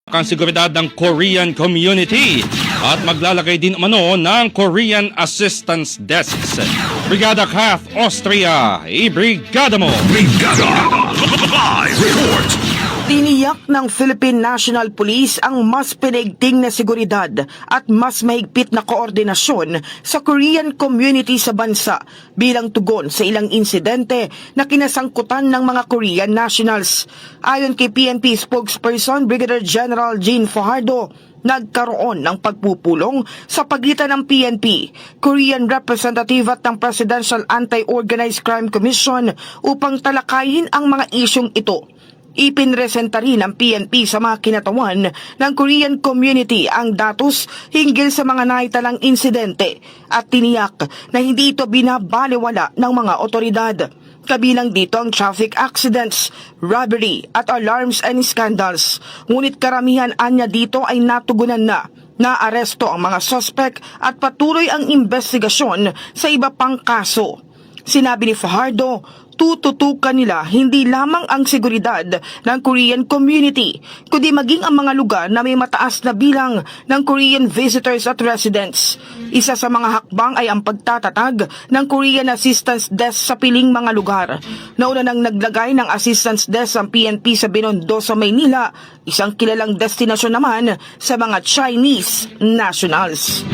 ang seguridad ng Korean community at maglalagay din umano ng Korean Assistance Desks. Brigada CAF Austria, ibrigada mo! Brigada! Live report! Tiniyak ng Philippine National Police ang mas pinaigting na seguridad at mas mahigpit na koordinasyon sa Korean community sa bansa bilang tugon sa ilang insidente na kinasangkutan ng mga Korean nationals. Ayon kay PNP spokesperson Brigadier General Jean Fajardo, nagkaroon ng pagpupulong sa pagitan ng PNP, Korean Representative at ng Presidential Anti-Organized Crime Commission upang talakayin ang mga isyong ito. Ipinresenta rin ng PNP sa mga kinatawan ng Korean community ang datos hinggil sa mga naitalang insidente at tiniyak na hindi ito binabaliwala ng mga otoridad. Kabilang dito ang traffic accidents, robbery at alarms and scandals. Ngunit karamihan anya dito ay natugunan na. Naaresto ang mga suspect at patuloy ang investigasyon sa iba pang kaso. Sinabi ni Fajardo, tututukan nila hindi lamang ang seguridad ng Korean community, kundi maging ang mga lugar na may mataas na bilang ng Korean visitors at residents. Isa sa mga hakbang ay ang pagtatatag ng Korean Assistance Desk sa piling mga lugar. Nauna nang naglagay ng Assistance Desk ang PNP sa Binondo sa Maynila, isang kilalang destinasyon naman sa mga Chinese nationals.